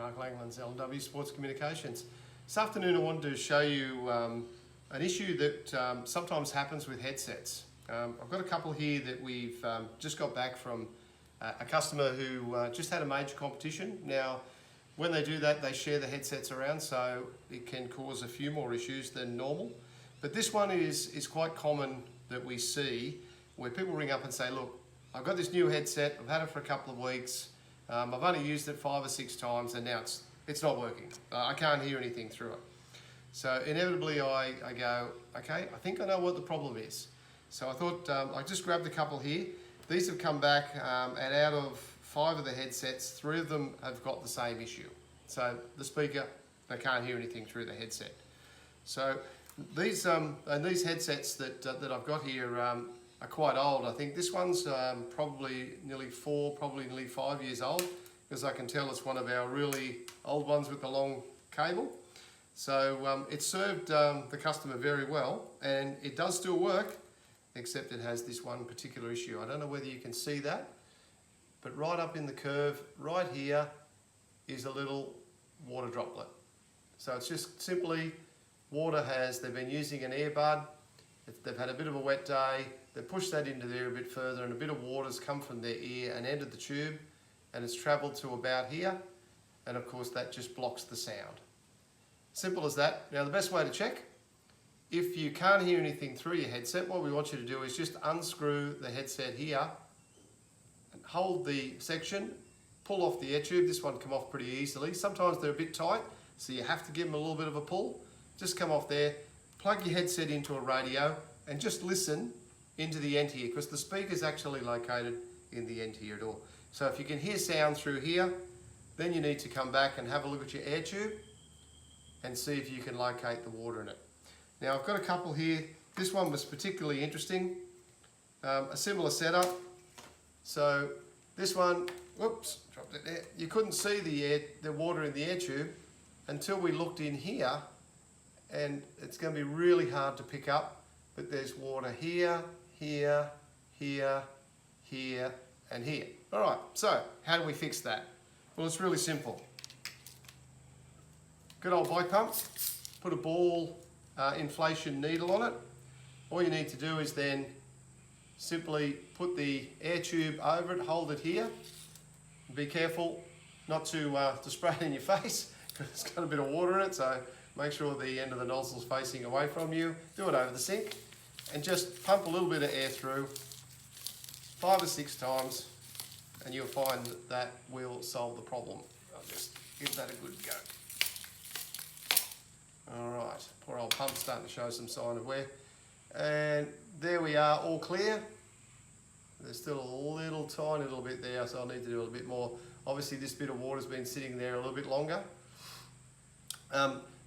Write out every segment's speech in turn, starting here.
Mark Langland's L&W Sports Communications. This afternoon I wanted to show you an issue that sometimes happens with headsets. I've got a couple here that we've just got back from a customer who just had a major competition. Now, when they do that, they share the headsets around, so it can cause a few more issues than normal. But this one is quite common that we see, where people ring up and say, look, I've got this new headset, I've had it for a couple of weeks, I've only used it 5 or 6 times and now it's not working. I can't hear anything through it. So inevitably I go, okay, I think I know what the problem is. So I thought I just grabbed a couple here. These have come back and out of 5 of the headsets, 3 of them have got the same issue. So the speaker, they can't hear anything through the headset. So these headsets that I've got here are quite old. I think this one's probably nearly 4, probably nearly 5 years old, because I can tell it's one of our really old ones with the long cable. So it served the customer very well, and it does still work, except it has this one particular issue. I don't know whether you can see that, but right up in the curve, right here, is a little water droplet. So it's just simply water they've been using an earbud, they've had a bit of a wet day, they pushed that into there a bit further, and a bit of water's come from their ear and entered the tube, and it's travelled to about here, and of course that just blocks the sound. Simple as that. Now the best way to check, if you can't hear anything through your headset, what we want you to do is just unscrew the headset here, and hold the section, pull off the air tube. This one come off pretty easily. Sometimes they're a bit tight, so you have to give them a little bit of a pull. Just come off there, plug your headset into a radio, and just listen into the end here, because the speaker's actually located in the end here at all. So if you can hear sound through here, then you need to come back and have a look at your air tube and see if you can locate the water in it. Now I've got a couple here. This one was particularly interesting. A similar setup. So this one, whoops, dropped it there. You couldn't see the water in the air tube until we looked in here, and it's going to be really hard to pick up, but there's water here, here, here, here, and here. All right, so how do we fix that? Well, it's really simple. Good old bike pump, put a ball inflation needle on it. All you need to do is then simply put the air tube over it, hold it here. Be careful not to spray it in your face, because it's got a bit of water in it, so make sure the end of the nozzle's facing away from you. Do it over the sink, and just pump a little bit of air through 5 or 6 times, and you'll find that will solve the problem. I'll just give that a good go. Alright, poor old pump's starting to show some sign of wear. And there we are, all clear. There's still a little tiny little bit there, so I'll need to do a little bit more. Obviously this bit of water's been sitting there a little bit longer.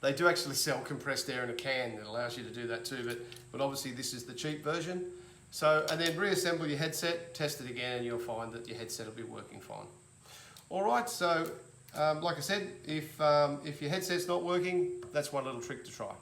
They do actually sell compressed air in a can that allows you to do that too, but obviously this is the cheap version. So, and then reassemble your headset, test it again, and you'll find that your headset will be working fine. Alright, so like I said, if your headset's not working, that's one little trick to try.